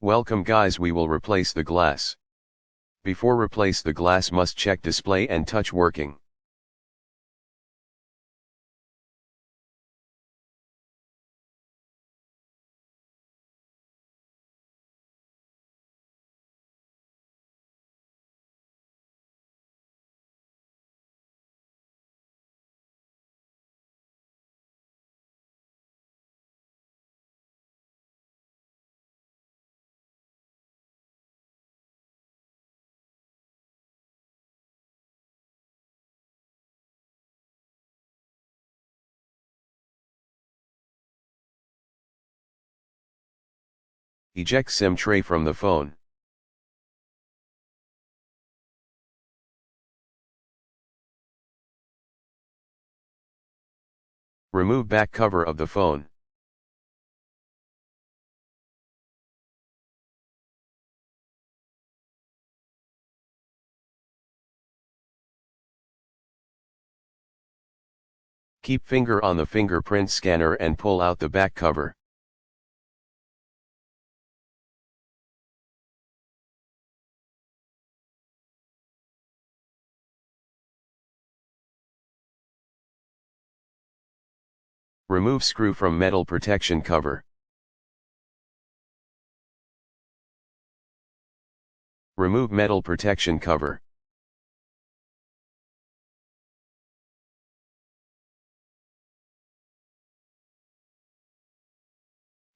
Welcome guys, we will replace the glass. Before replace the glass must check display and touch working. Eject SIM tray from the phone. Remove back cover of the phone. Keep finger on the fingerprint scanner and pull out the back cover. Remove screw from metal protection cover. Remove metal protection cover.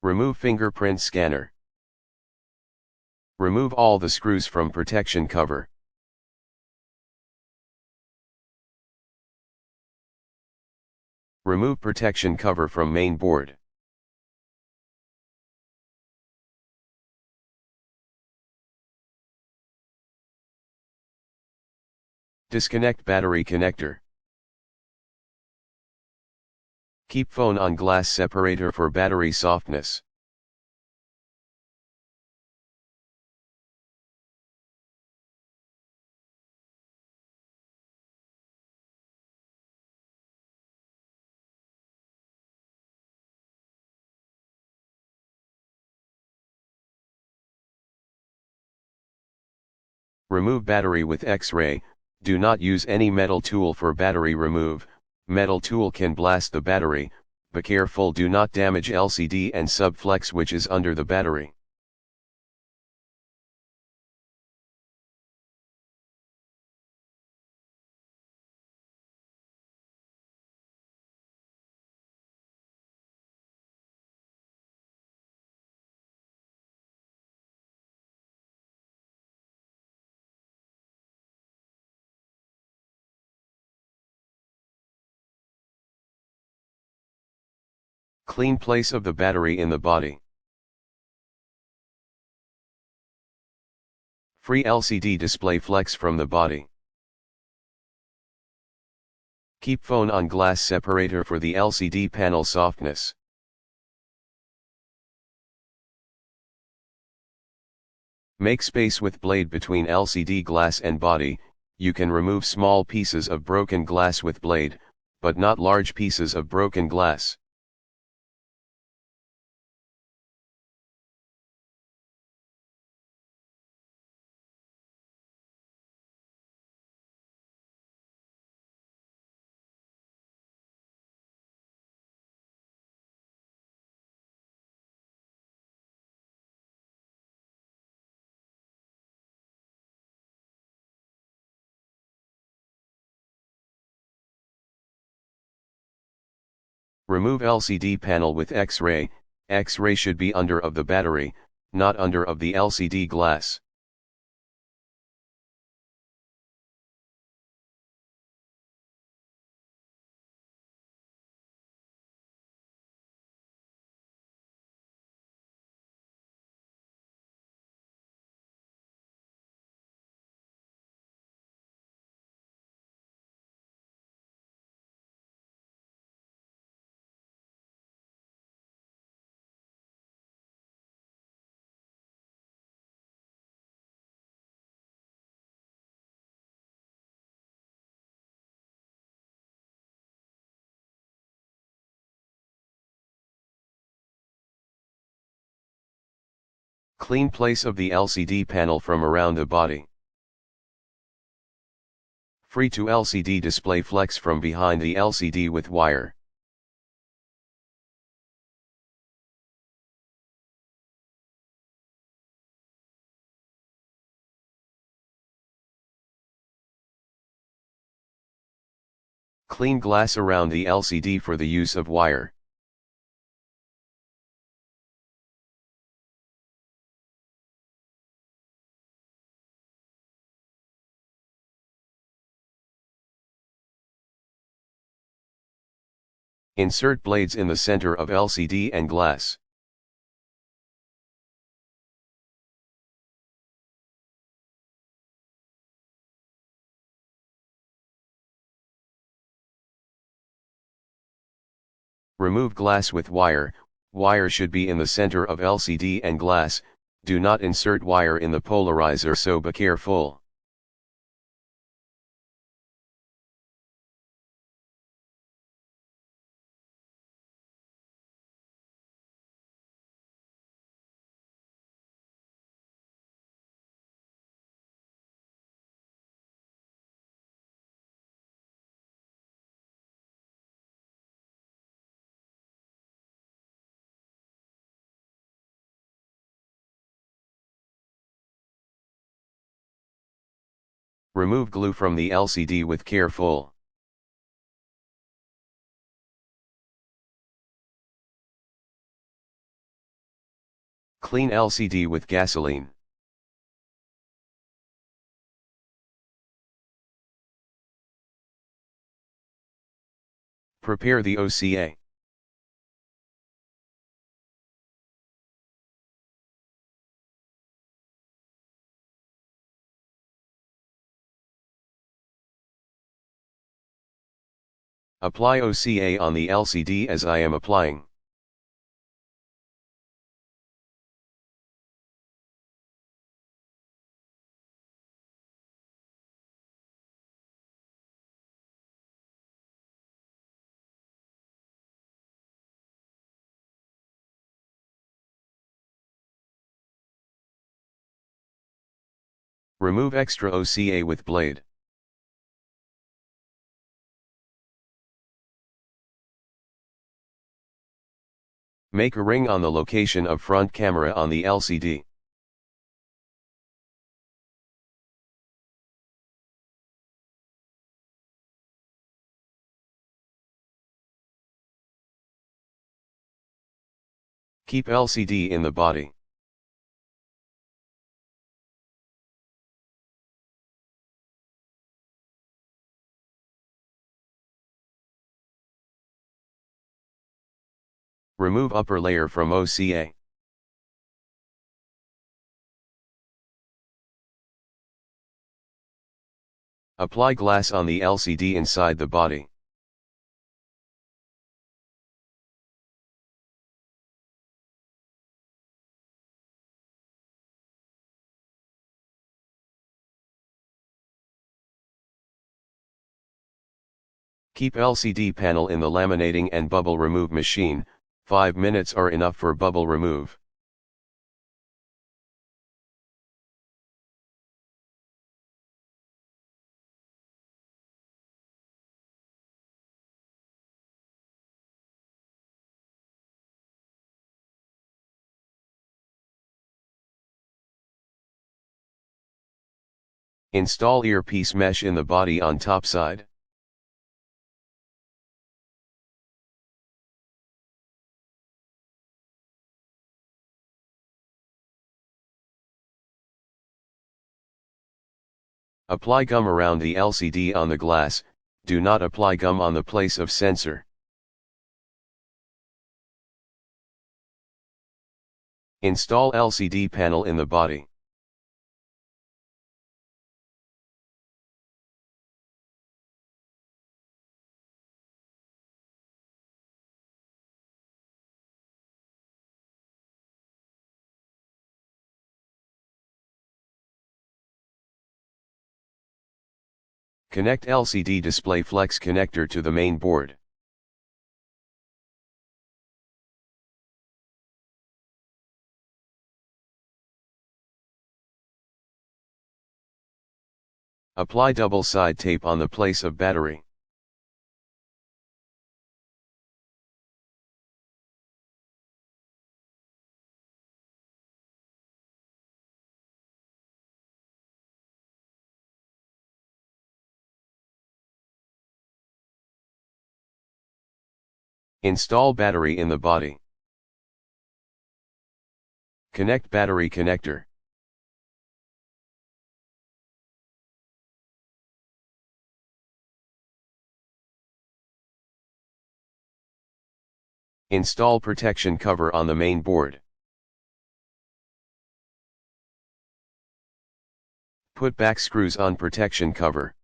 Remove fingerprint scanner. Remove all the screws from protection cover. Remove protection cover from main board. Disconnect battery connector. Keep phone on glass separator for battery softness. Remove battery with X-ray. Do not use any metal tool for battery remove. Metal tool can blast the battery. Be careful, do not damage LCD and subflex which is under the battery. Clean place of the battery in the body. Free LCD display flex from the body. Keep phone on glass separator for the LCD panel softness. Make space with blade between LCD glass and body. You can remove small pieces of broken glass with blade, but not large pieces of broken glass. Remove LCD panel with X-ray. X-ray should be under of the battery, not under of the LCD glass. Clean place of the LCD panel from around the body. Free to LCD display flex from behind the LCD with wire. Clean glass around the LCD for the use of wire. Insert blades in the center of LCD and glass. Remove glass with wire. Wire should be in the center of LCD and glass. Do not insert wire in the polarizer, so be careful. Remove glue from the LCD with careful. Clean LCD with gasoline. Prepare the OCA. Apply OCA on the LCD as I am applying. Remove extra OCA with blade. Make a ring on the location of front camera on the LCD. Keep LCD in the body. Remove upper layer from OCA. Apply glass on the LCD inside the body. Keep LCD panel in the laminating and bubble remove machine. 5 minutes are enough for bubble remove. Install earpiece mesh in the body on top side. Apply gum around the LCD on the glass. Do not apply gum on the place of sensor. Install LCD panel in the body. Connect LCD display flex connector to the main board. Apply double-side tape on the place of battery. Install battery in the body. Connect battery connector. Install protection cover on the main board. Put back screws on protection cover.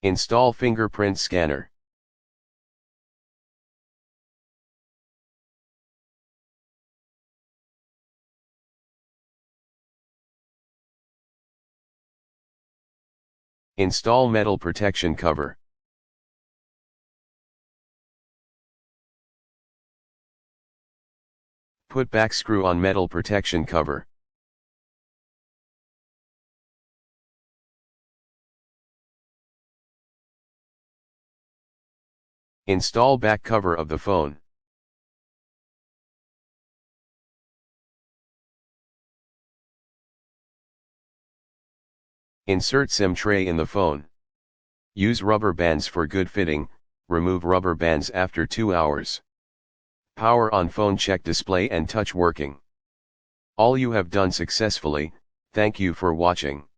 Install fingerprint scanner. Install metal protection cover. Put back screw on metal protection cover. Install back cover of the phone. Insert SIM tray in the phone. Use rubber bands for good fitting, remove rubber bands after 2 hours. Power on phone, check display and touch working. All you have done successfully. Thank you for watching.